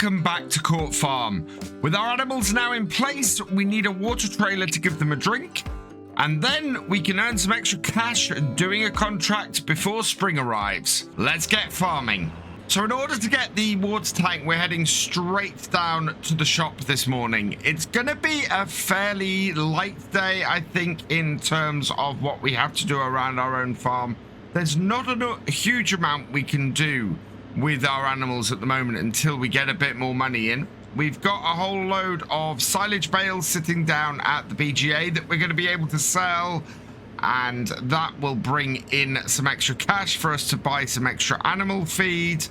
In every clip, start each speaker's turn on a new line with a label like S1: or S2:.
S1: Welcome back to Court Farm. With our animals now in place, we need a water trailer to give them a drink, and then we can earn some extra cash doing a contract before spring arrives. Let's get farming. So in order to get the water tank, we're heading straight down to the shop this morning. It's going to be a fairly light day, I think, in terms of what we have to do around our own farm. There's not a huge amount we can do with our animals at the moment until we get a bit more money in. We've got a whole load of silage bales sitting down at the BGA that we're going to be able to sell, and that will bring in some extra cash for us to buy some extra animal feed.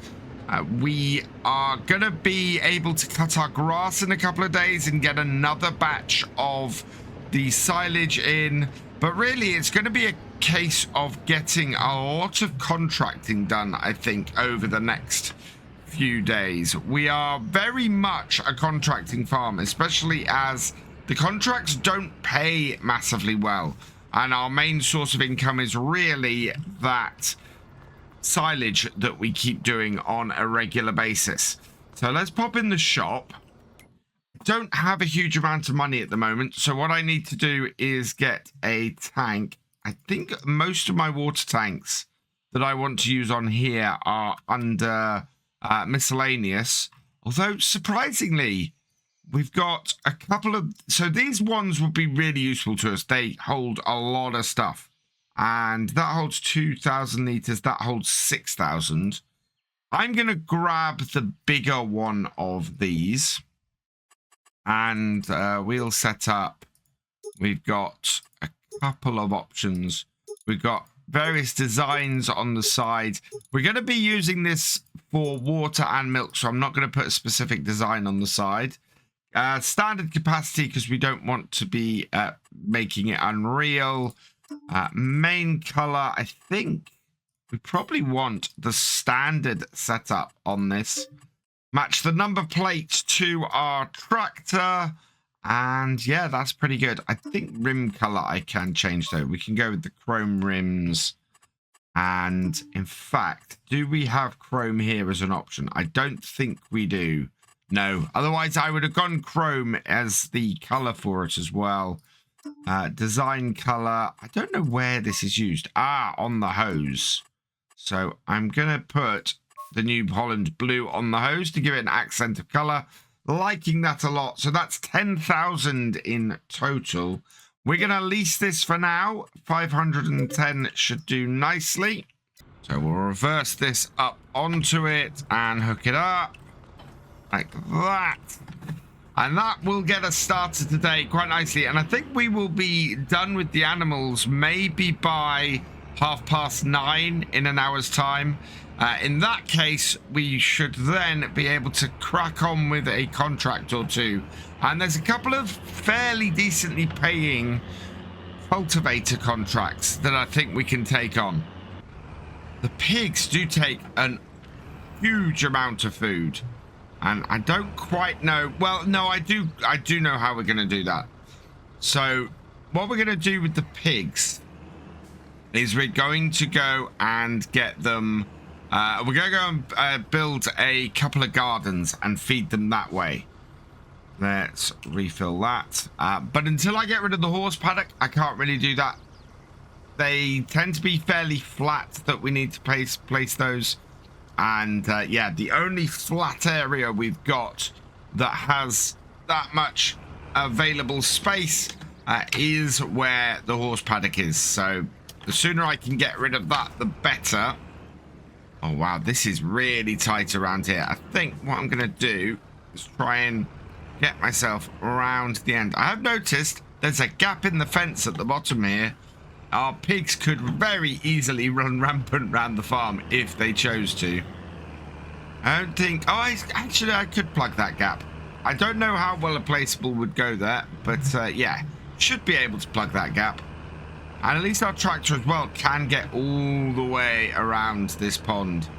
S1: We are going to be able to cut our grass in a couple of days and get another batch of the silage in, but really it's going to be a case of getting a lot of contracting done, I think, over the next few days. We are very much a contracting farm, especially as the contracts don't pay massively well, and our main source of income is really that silage that we keep doing on a regular basis. So let's pop in the shop. Don't have a huge amount of money at the moment, so what I need to do is get a tank. I think most of my water tanks that I want to use on here are under miscellaneous. Although, surprisingly, we've got a couple of... So these ones would be really useful to us. They hold a lot of stuff. And that holds 2,000 litres. That holds 6,000. I'm going to grab the bigger one of these. And we'll set up... We've got a couple of options. We've got various designs on the side. We're going to be using this for water and milk, so I'm not going to put a specific design on the side. Standard capacity, because we don't want to be making it unreal. Main color, I think we probably want the standard setup on this. Match the number plate to our tractor. And yeah, that's pretty good. I think rim color I can change though. We can go with the chrome rims. And in fact, do we have chrome here as an option? I don't think we do. No, otherwise I would have gone chrome as the color for it as well. Design color. I don't know where this is used. On the hose. So I'm going to put the New Holland blue on the hose to give it an accent of color. Liking that a lot. So that's 10,000 in total. We're going to lease this for now. 510 should do nicely. So we'll reverse this up onto it and hook it up like that. And that will get us started today quite nicely. And I think we will be done with the animals maybe by 9:30 in an hour's time. In that case, we should then be able to crack on with a contract or two. And there's a couple of fairly decently paying cultivator contracts that I think we can take on. The pigs do take a huge amount of food. And I don't quite know. Well, no, I do know how we're going to do that. So what we're going to do with the pigs is we're going to go and get them... we're going to go and build a couple of gardens and feed them that way. Let's refill that. But until I get rid of the horse paddock, I can't really do that. They tend to be fairly flat that we need to place those. And yeah, the only flat area we've got that has that much available space is where the horse paddock is. So the sooner I can get rid of that, the better. Oh, wow, this is really tight around here. I think what I'm going to do is try and get myself around the end. I have noticed there's a gap in the fence at the bottom here. Our pigs could very easily run rampant around the farm if they chose to. I don't think... Oh, actually, I could plug that gap. I don't know how well a placeable would go there, but yeah, should be able to plug that gap. And at least our tractor as well can get all the way around this pond.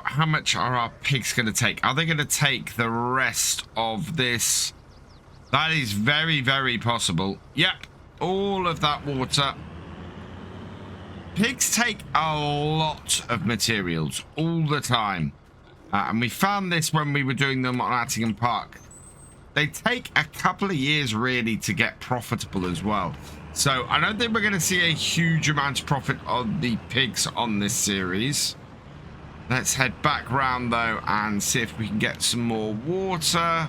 S1: How much are our pigs going to take? Are they going to take the rest of this? That is very, very possible. Yep, all of that water. Pigs take a lot of materials all the time. And we found this when we were doing them on Attingham Park. They take a couple of years really to get profitable as well. So I don't think we're going to see a huge amount of profit on the pigs on this series. Let's head back round though and see if we can get some more water.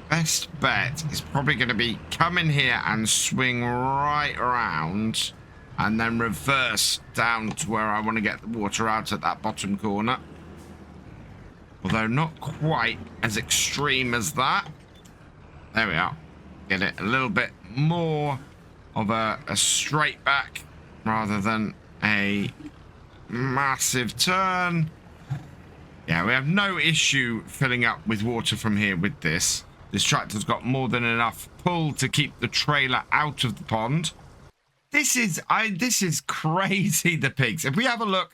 S1: Best bet is probably going to be come in here and swing right around and then reverse down to where I want to get the water out at that bottom corner. Although not quite as extreme as that. There we are. Get it a little bit more of a straight back rather than a massive turn. Yeah, we have no issue filling up with water from here with this. This tractor's got more than enough pull to keep the trailer out of the pond. This is crazy, the pigs. If we have a look,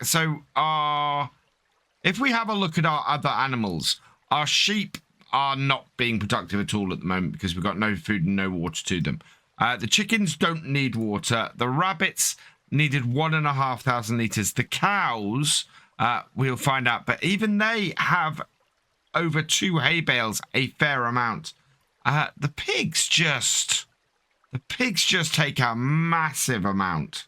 S1: if we have a look at our other animals, our sheep are not being productive at all at the moment because we've got no food and no water to them. The chickens don't need water. The rabbits needed 1,500 litres. The cows, we'll find out, but even they have over 2 hay bales, a fair amount. The pigs just take a massive amount.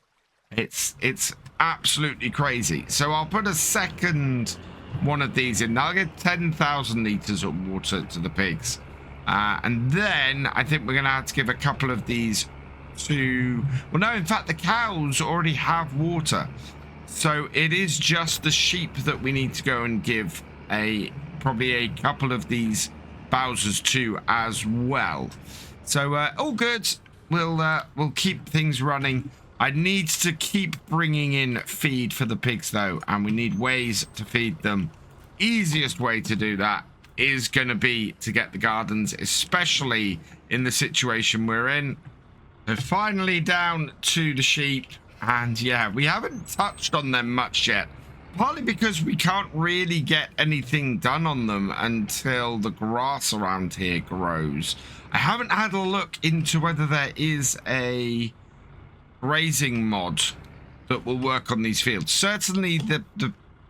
S1: It's absolutely crazy. So I'll put a second one of these in. I'll get 10,000 litres of water to the pigs. And then I think we're going to have to give a couple of these to... Well, no, in fact, the cows already have water. So it is just the sheep that we need to go and give probably a couple of these Bowsers to as well. So all good. We'll keep things running. I need to keep bringing in feed for the pigs though, and we need ways to feed them. Easiest way to do that is going to be to get the gardens, especially in the situation we're in. So finally down to the sheep, and yeah, we haven't touched on them much yet, partly because we can't really get anything done on them until the grass around here grows. I haven't had a look into whether there is a grazing mod that will work on these fields. Certainly the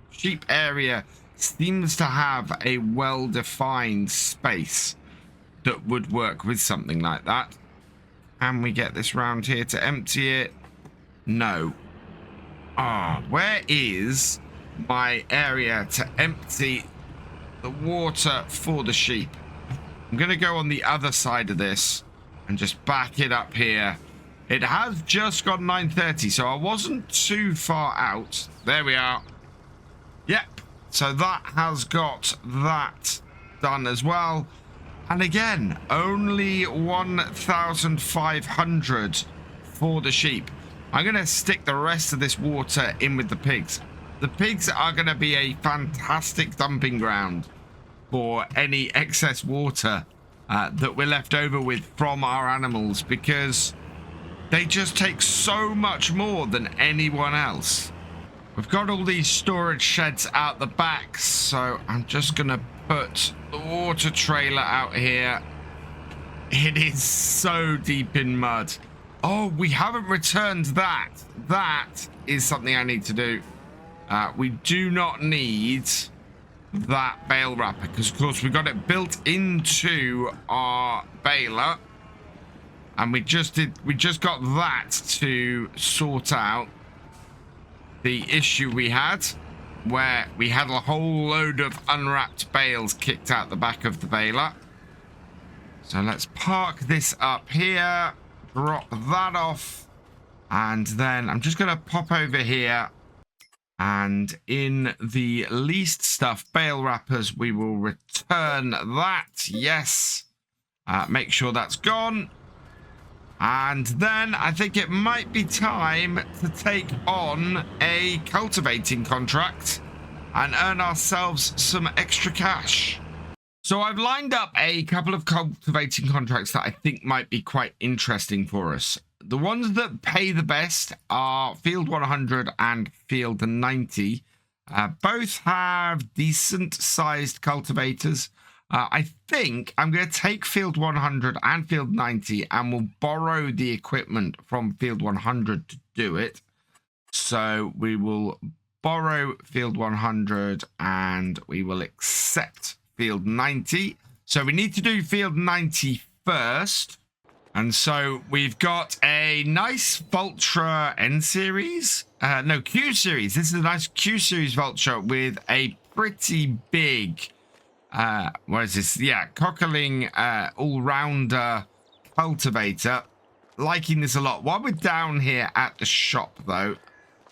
S1: sheep area seems to have a well-defined space that would work with something like that. Can we get this round here to empty it? No. Where is my area to empty the water for the sheep? I'm going to go on the other side of this and just back it up here. It has just got 9:30, so I wasn't too far out. There we are. Yep. So that has got that done as well. And again, only 1,500 for the sheep. I'm going to stick the rest of this water in with the pigs. The pigs are going to be a fantastic dumping ground for any excess water that we're left over with from our animals, because they just take so much more than anyone else. We've got all these storage sheds out the back, so I'm just going to put the water trailer out here. It is so deep in mud. Oh, we haven't returned that. That is something I need to do. We do not need that bale wrapper because, of course, we got it built into our baler. And we just got that to sort out the issue we had, where we had a whole load of unwrapped bales kicked out the back of the baler. So let's park this up here, drop that off, and then I'm just going to pop over here, and in the least stuff bale wrappers, we will return that. Yes. Make sure that's gone. And then I think it might be time to take on a cultivating contract and earn ourselves some extra cash. So I've lined up a couple of cultivating contracts that I think might be quite interesting for us. The ones that pay the best are Field 100 and Field 90. Both have decent sized cultivators. I think I'm going to take Field 100 and Field 90 and we'll borrow the equipment from Field 100 to do it. So we will borrow field 100 and we will accept field 90. So we need to do field 90 first. And so we've got a nice Vulture N series. No, Q series. This is a nice Q series Vulture with a pretty big, what is this? Yeah, cockling all-rounder cultivator. Liking this a lot. While we're down here at the shop, though,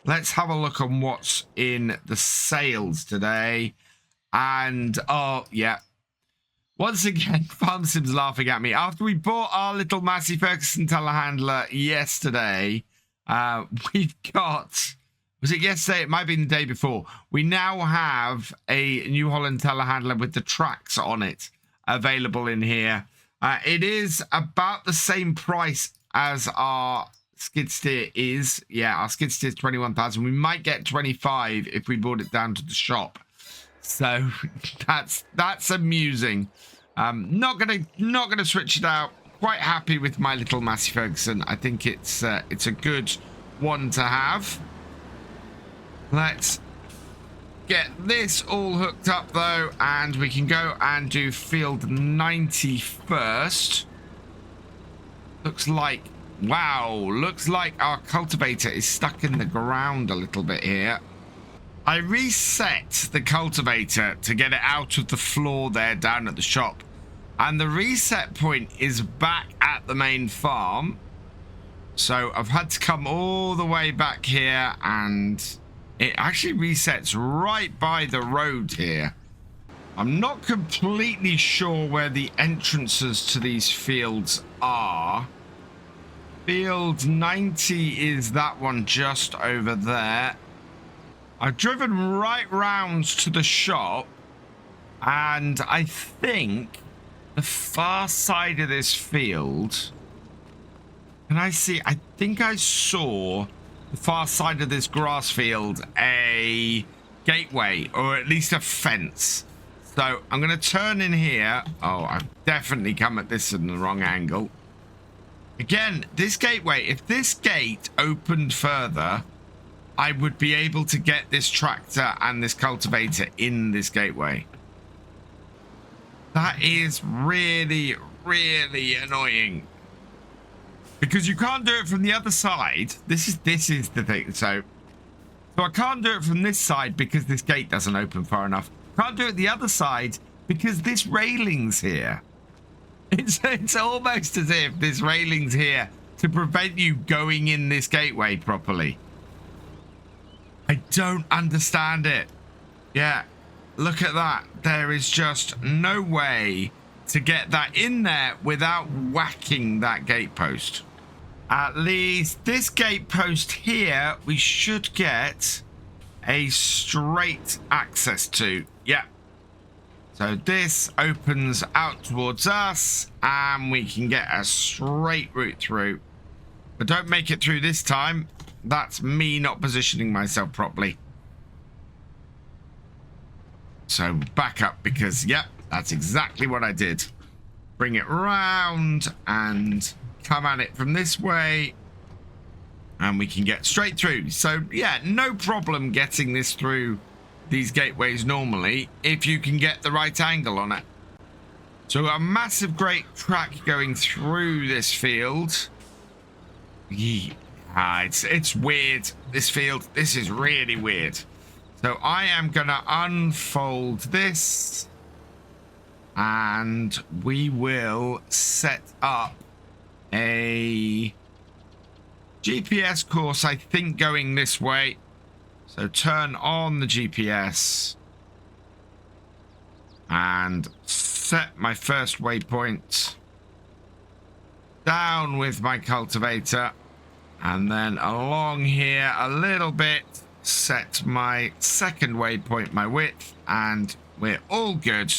S1: let's have a look on what's in the sales today. And, oh, yeah. Once again, Farm Sim's laughing at me. After we bought our little Massey Ferguson telehandler yesterday, we've got... Was it yesterday? It might have been the day before. We now have a New Holland telehandler with the tracks on it available in here. It is about the same price as our skid steer is. Yeah, our skid steer is 21,000. We might get 25 if we brought it down to the shop. So that's amusing. Not gonna switch it out. Quite happy with my little Massey Ferguson. I think it's a good one to have. Let's get this all hooked up though, and we can go and do field 90 first. Looks like, wow, looks like our cultivator is stuck in the ground a little bit here. I reset the cultivator to get it out of the floor there down at the shop. And the reset point is back at the main farm. So I've had to come all the way back here, and it actually resets right by the road here. I'm not completely sure where the entrances to these fields are. Field 90 is that one just over there. I've driven right round to the shop, and I think the far side of this field, can I see? I think I saw the far side of this grass field a gateway, or at least a fence. So I'm going to turn in here. Oh, I've definitely come at this in the wrong angle. Again, this gateway, if this gate opened further, I would be able to get this tractor and this cultivator in this gateway. That is really, really annoying. Because you can't do it from the other side. This is the thing. So I can't do it from this side because this gate doesn't open far enough. Can't do it the other side because this railing's here. It's almost as if this railing's here to prevent you going in this gateway properly. I don't understand it. Yeah, look at that. There is just no way to get that in there without whacking that gate post. At least this gate post here, we should get a straight access to. Yeah. So this opens out towards us, and we can get a straight route through. But don't make it through this time. That's me not positioning myself properly. So back up, because, yep, that's exactly what I did. Bring it round and come at it from this way. And we can get straight through. So, yeah, no problem getting this through these gateways normally, if you can get the right angle on it. So a massive great track going through this field. It's weird, this field. This is really weird. So I am gonna unfold this, and we will set up a GPS course, I think, going this way. So turn on the GPS and set my first waypoint. Down with my cultivator, and then along here a little bit, set my second waypoint, my width, and we're all good.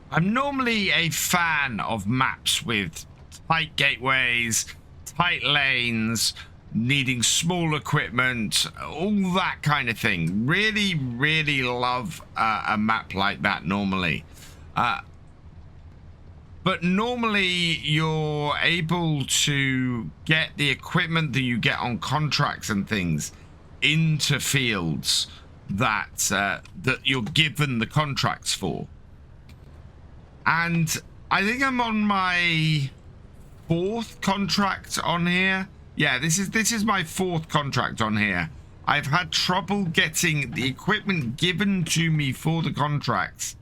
S1: I'm normally a fan of maps with tight gateways, tight lanes, needing small equipment, all that kind of thing. Really, really love a map like that normally. But normally you're able to get the equipment that you get on contracts and things into fields that that you're given the contracts for. And I think I'm on my 4th contract on here. Yeah, this is my 4th contract on here. I've had trouble getting the equipment given to me for the contracts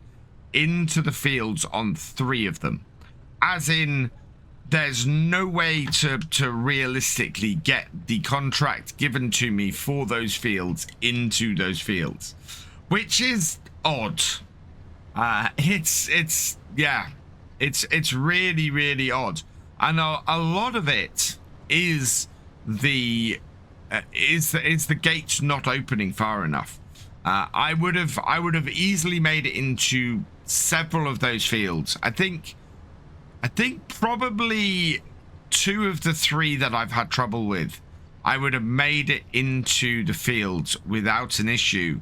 S1: into the fields on 3 of them. As in, there's no way to realistically get the contract given to me for those fields into those fields, which is odd. It's really, really odd. And a lot of it is the gates not opening far enough. I would have easily made it into several of those fields. I think probably 2 of the 3 that I've had trouble with, I would have made it into the fields without an issue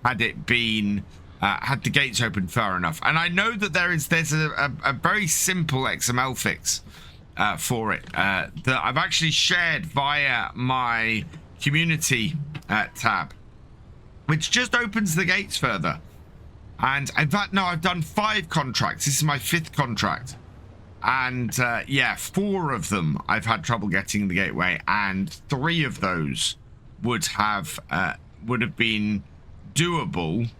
S1: had it been had the gates opened far enough. And I know that there's a very simple XML fix for it that I've actually shared via my community tab, which just opens the gates further. And in fact, no, I've done 5 contracts. This is my 5th contract. And yeah, 4 of them I've had trouble getting the gateway, and 3 of those would have been doable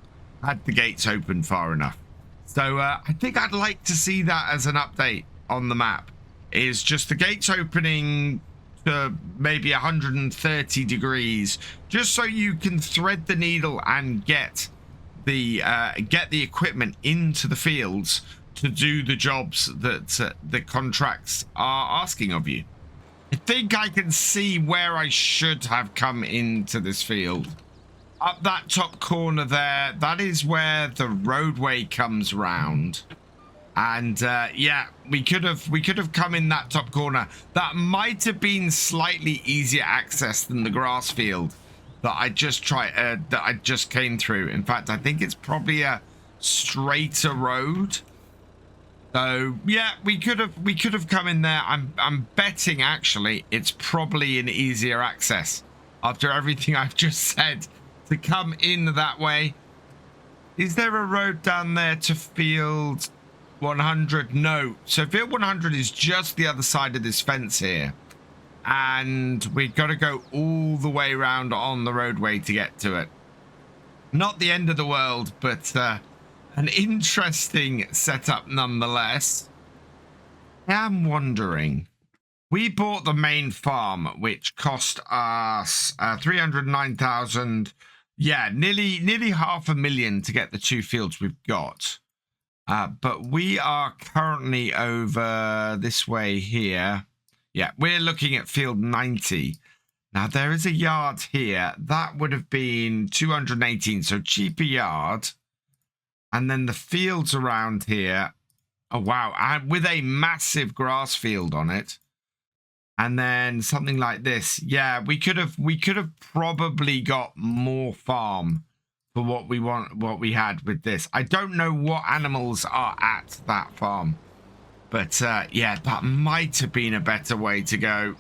S1: had the gates open far enough. So I think I'd like to see that as an update on the map, is just the gates opening to maybe 130 degrees, just so you can thread the needle and get the equipment into the fields to do the jobs that the contracts are asking of you. I think I can see where I should have come into this field. Up that top corner there, that is where the roadway comes round. And yeah, we could have come in that top corner. That might have been slightly easier access than the grass field that I just came through. In fact, I think it's probably a straighter road. So yeah, we could have come in there. I'm betting actually it's probably an easier access after everything I've just said to come in that way. Is there a road down there to field 100? No. So field 100 is just the other side of this fence here, and we've got to go all the way around on the roadway to get to it. Not the end of the world, but an interesting setup nonetheless. I'm wondering, we bought the main farm, which cost us 309,000. Yeah, nearly $500,000 to get the 2 fields we've got. But we are currently over this way here. Yeah, we're looking at field 90. Now, there is a yard here. That would have been 218, so cheaper yard. And then the fields around here. Oh, wow. And with a massive grass field on it. And then something like this. Yeah, we could have probably got more farm for what we had with this. I don't know what animals are at that farm. But yeah, that might have been a better way to go.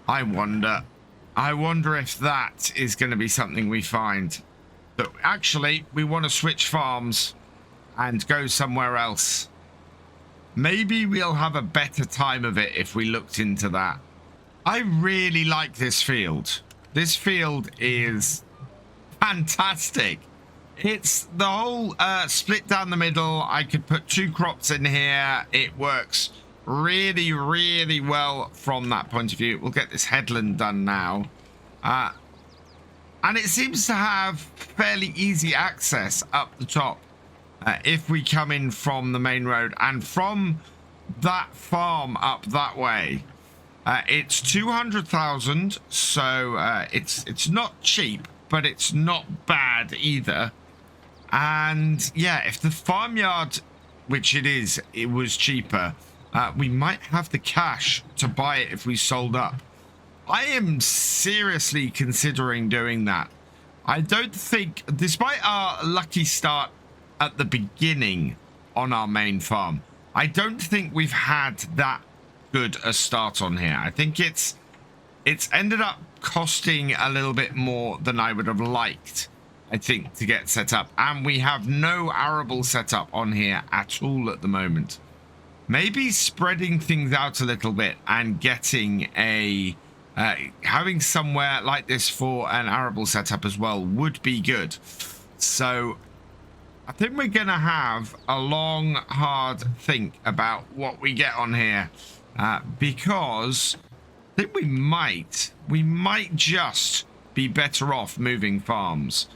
S1: I wonder if that is going to be something we find. But actually, we want to switch farms and go somewhere else. Maybe we'll have a better time of it if we looked into that. I really like this field. This field is fantastic. It's the whole split down the middle. I could put 2 crops in here. It works really, really well from that point of view. We'll get this headland done now. And it seems to have fairly easy access up the top if we come in from the main road. And from that farm up that way, it's 200,000. So it's not cheap, but it's not bad either. And yeah, if the farmyard, which it was cheaper, we might have the cash to buy it if we sold up. I am seriously considering doing that. I don't think, despite our lucky start at the beginning on our main farm, I don't think we've had that good a start on here. I think it's ended up costing a little bit more than I would have liked, I think, to get set up. And we have no arable set up on here at all at the moment. Maybe spreading things out a little bit and getting a having somewhere like this for an arable setup as well would be good. So I think we're gonna have a long, hard think about what we get on here, because I think we might just be better off moving farms.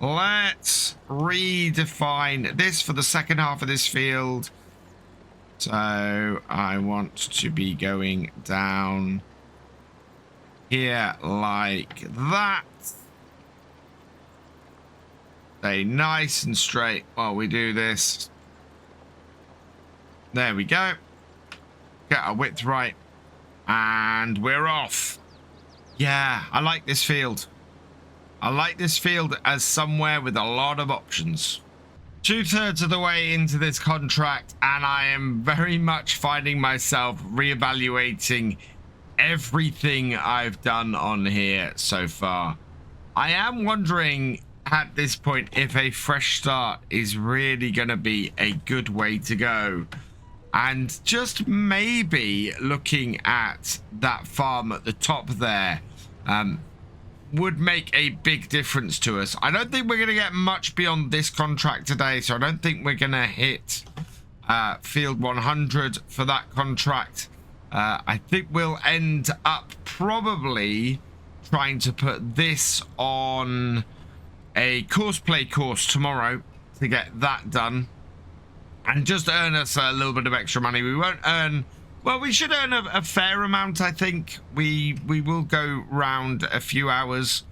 S1: Let's redefine this for the second half of this field. So I want to be going down here like that. Stay nice and straight while we do this. There we go. Get our width right. And we're off. Yeah, I like this field. I like this field as somewhere with a lot of options. 2/3 of the way into this contract, and I am very much finding myself reevaluating everything I've done on here so far. I am wondering at this point if a fresh start is really going to be a good way to go. And just maybe looking at that farm at the top there would make a big difference to us. I don't think we're going to get much beyond this contract today, so I don't think we're going to hit field 100 for that contract. I think we'll end up probably trying to put this on a play course tomorrow to get that done and just earn us a little bit of extra money. We won't earn, well, we should earn a fair amount. I think we will go round a few hours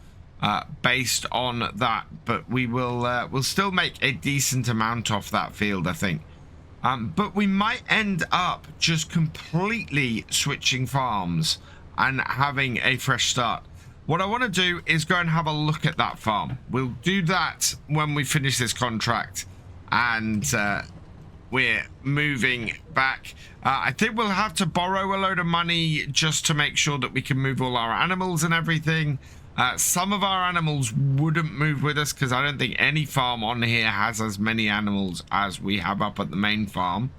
S1: based on that, but we will we'll still make a decent amount off that field, I think. But we might end up just completely switching farms and having a fresh start. What I want to do is go and have a look at that farm. We'll do that when we finish this contract and we're moving back. I think we'll have to borrow a load of money just to make sure that we can move all our animals and everything. Some of our animals wouldn't move with us because I don't think any farm on here has as many animals as we have up at the main farm.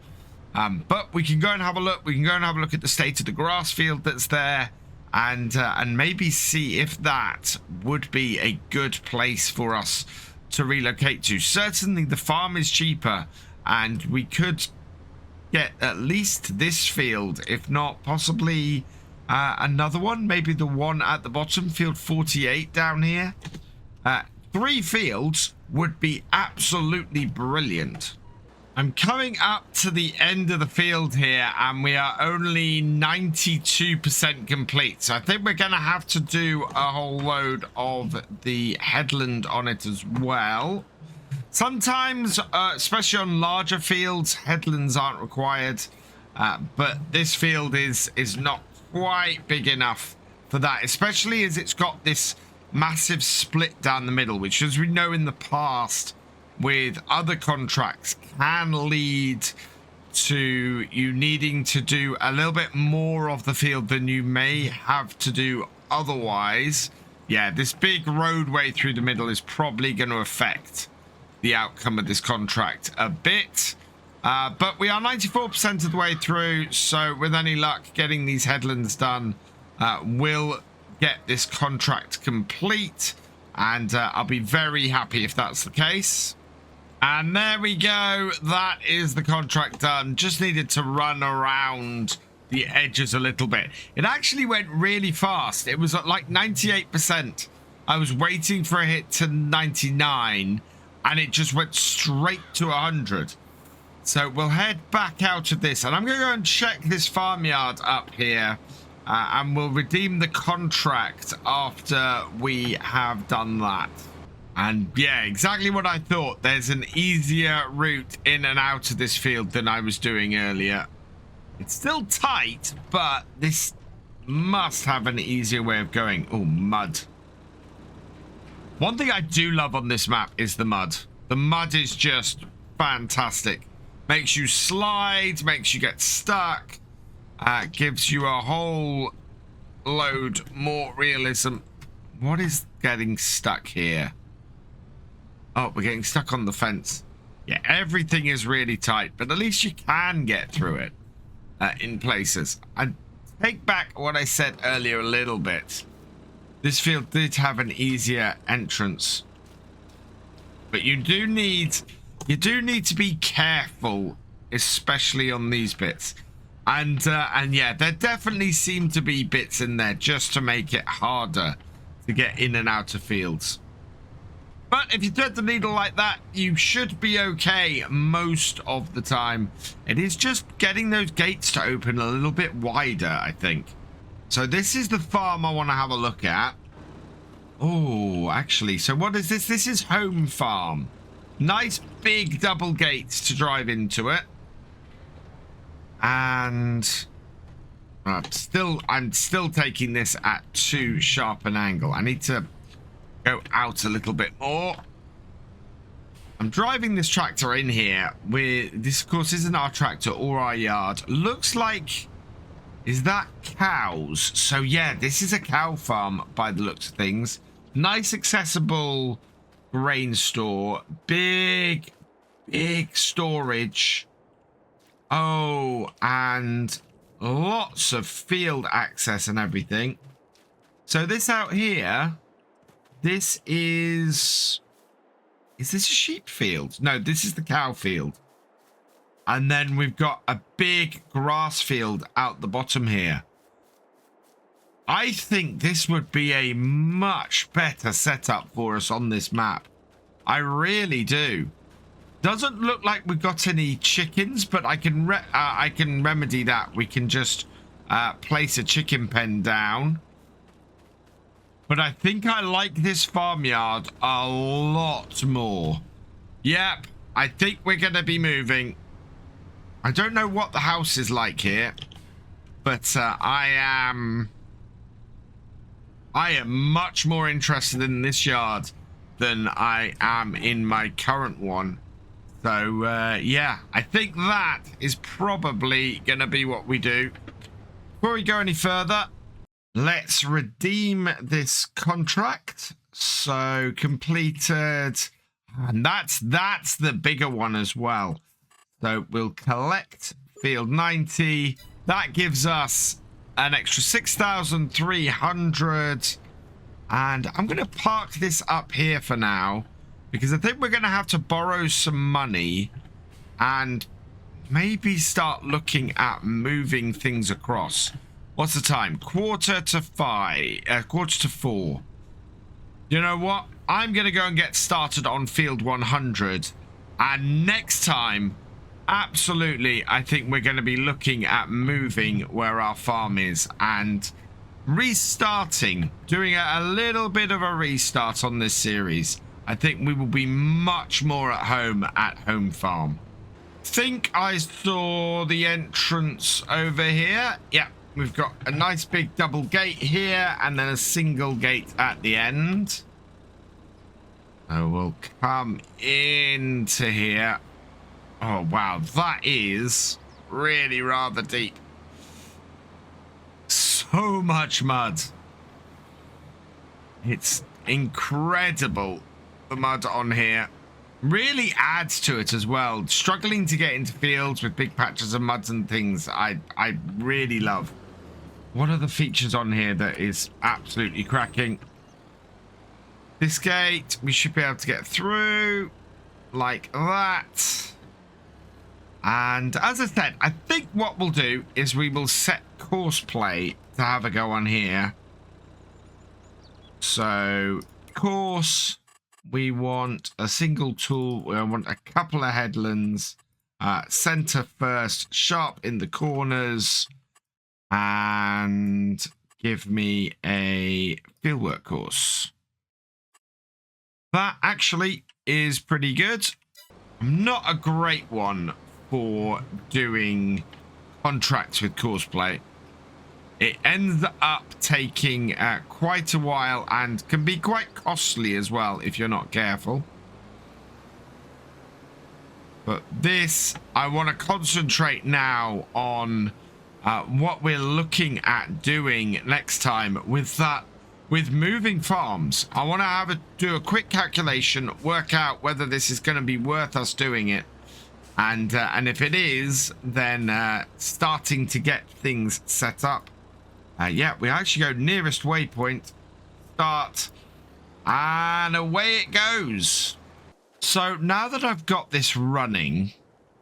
S1: But we can go and have a look. We can go and have a look at the state of the grass field that's there and maybe see if that would be a good place for us to relocate to. Certainly the farm is cheaper and we could get at least this field, if not possibly another one, maybe the one at the bottom, field 48 down here. 3 fields would be absolutely brilliant. I'm coming up to the end of the field here and we are only 92% complete. So I think we're going to have to do a whole load of the headland on it as well. Sometimes, especially on larger fields, headlands aren't required. But this field is not quite big enough for that, especially as it's got this massive split down the middle, which, as we know in the past with other contracts, can lead to you needing to do a little bit more of the field than you may have to do otherwise. Yeah, this big roadway through the middle is probably going to affect the outcome of this contract a bit. But we are 94% of the way through, so with any luck getting these headlands done, we'll get this contract complete, and I'll be very happy if that's the case. And there we go, that is the contract done. Just needed to run around the edges a little bit. It actually went really fast. It was at like 98%. I was waiting for a hit to 99 and it just went straight to 100. So we'll head back out of this and I'm going to go and check this farmyard up here and we'll redeem the contract after we have done that. And yeah, exactly what I thought. There's an easier route in and out of this field than I was doing earlier. It's still tight, but this must have an easier way of going. Oh, mud. One thing I do love on this map is the mud. The mud is just fantastic. Makes you slide, makes you get stuck. Gives you a whole load more realism. What is getting stuck here? Oh, we're getting stuck on the fence. Yeah, everything is really tight, but at least you can get through it in places. I take back what I said earlier a little bit. This field did have an easier entrance, but you do need to be careful, especially on these bits. And yeah, there definitely seem to be bits in there just to make it harder to get in and out of fields. But if you thread the needle like that, you should be okay most of the time. It is just getting those gates to open a little bit wider, I think. So this is the farm I want to have a look at. Oh, actually, so what is this? This is home farm. Nice big double gates to drive into it. And I'm still taking this at too sharp an angle. I need to go out a little bit more. I'm driving this tractor in here. This, of course, isn't our tractor or our yard. Looks like, is that cows? So yeah, this is a cow farm by the looks of things. Nice accessible grain store. Big storage. Oh, and lots of field access and everything. So this out here, this is this a sheep field? No, this is the cow field. And then we've got a big grass field out the bottom here. I think this would be a much better setup for us on this map. I really do. Doesn't look like we've got any chickens, but I can remedy that. We can just place a chicken pen down. But I think I like this farmyard a lot more. Yep, I think we're going to be moving. I don't know what the house is like here, but I am much more interested in this yard than I am in my current one. So, yeah, I think that is probably going to be what we do. Before we go any further, let's redeem this contract. So, completed. And that's the bigger one as well. So, we'll collect field 90. That gives us an extra 6,300. And I'm going to park this up here for now, because I think we're going to have to borrow some money and maybe start looking at moving things across. What's the time? 4:45. You know what? I'm going to go and get started on field 100. And next time, absolutely, I think we're going to be looking at moving where our farm is and restarting, doing a little bit of a restart on this series. I think we will be much more at home farm. Think I saw the entrance over here. Yeah, we've got a nice big double gate here and then a single gate at the end. So we'll come into here. Oh, wow, that is really rather deep. So much mud. It's incredible. The mud on here really adds to it as well. Struggling to get into fields with big patches of muds and things, I really love. What are the features on here that is absolutely cracking? This gate, we should be able to get through like that. And as I said, I think what we'll do is we will set course play to have a go on here. So, course, we want a single tool. We want a couple of headlands. Center first, sharp in the corners. And give me a fieldwork course. That actually is pretty good. I'm not a great one for doing contracts with courseplay. It ends up taking quite a while and can be quite costly as well if you're not careful. But this, I want to concentrate now on what we're looking at doing next time with moving farms. I want to do a quick calculation, work out whether this is going to be worth us doing it, and if it is, then starting to get things set up. Yeah, we actually go nearest waypoint, start, and away it goes. So now that I've got this running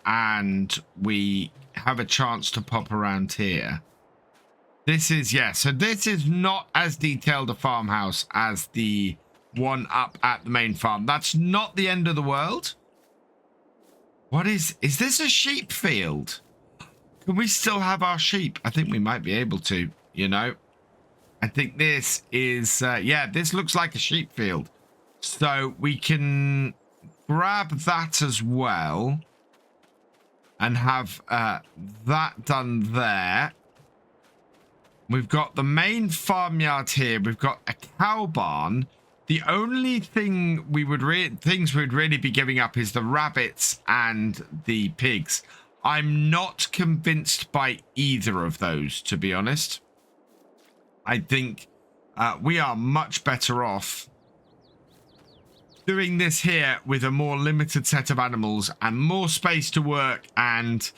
S1: and we have a chance to pop around here, this is, yeah, so this is not as detailed a farmhouse as the one up at the main farm. That's not the end of the world. What is this a sheep field? Can we still have our sheep? I think we might be able to, you know. I think this is, yeah, this looks like a sheep field. So we can grab that as well and have that done there. We've got the main farmyard here. We've got a cow barn. The only thing things we'd really be giving up is the rabbits and the pigs. I'm not convinced by either of those, to be honest. I think we are much better off doing this here with a more limited set of animals and more space to work and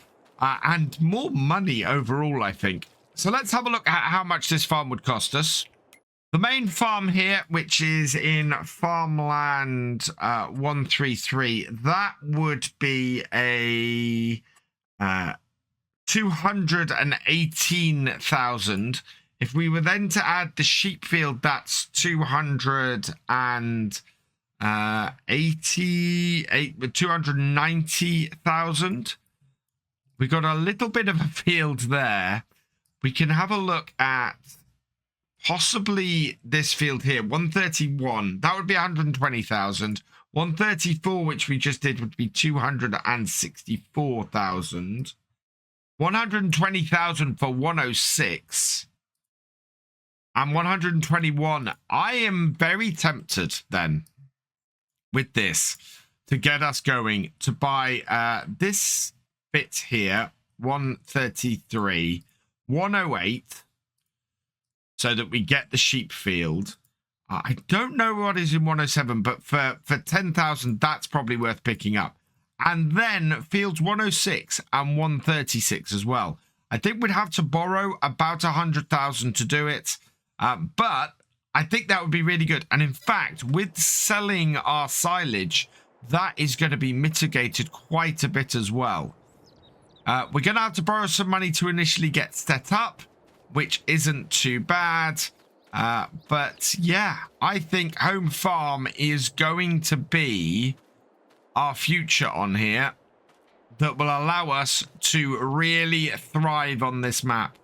S1: more money overall, I think. So let's have a look at how much this farm would cost us. The main farm here, which is in farmland 133, that would be a 218,000. If we were then to add the sheep field, that's 290,000. We got a little bit of a field there. We can have a look at possibly this field here, 131. That would be 120,000. 134, which we just did, would be 264,000. 120,000 for 106. And 121. I am very tempted then with this to get us going to buy this bit here, 133, 108, so that we get the sheep field. I don't know what is in 107, but for 10,000, that's probably worth picking up. And then fields 106 and 136 as well. I think we'd have to borrow about 100,000 to do it. But I think that would be really good. And in fact, with selling our silage, that is going to be mitigated quite a bit as well. We're going to have to borrow some money to initially get set up, which isn't too bad. But yeah, I think home farm is going to be our future on here that will allow us to really thrive on this map.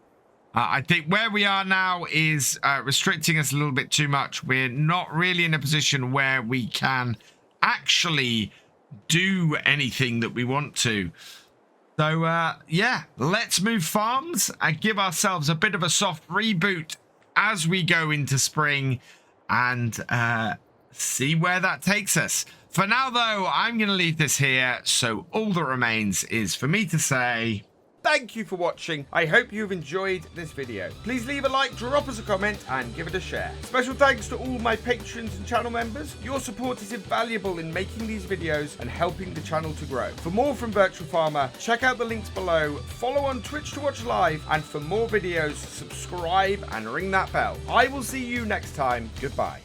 S1: I think where we are now is restricting us a little bit too much. We're not really in a position where we can actually do anything that we want to. So, yeah, let's move farms and give ourselves a bit of a soft reboot as we go into spring and see where that takes us. For now, though, I'm going to leave this here. So all that remains is for me to say
S2: thank you for watching. I hope you've enjoyed this video. Please leave a like, drop us a comment, and give it a share. Special thanks to all my patrons and channel members. Your support is invaluable in making these videos and helping the channel to grow. For more from Virtual Farmer, check out the links below, follow on Twitch to watch live, and for more videos, subscribe and ring that bell. I will see you next time. Goodbye.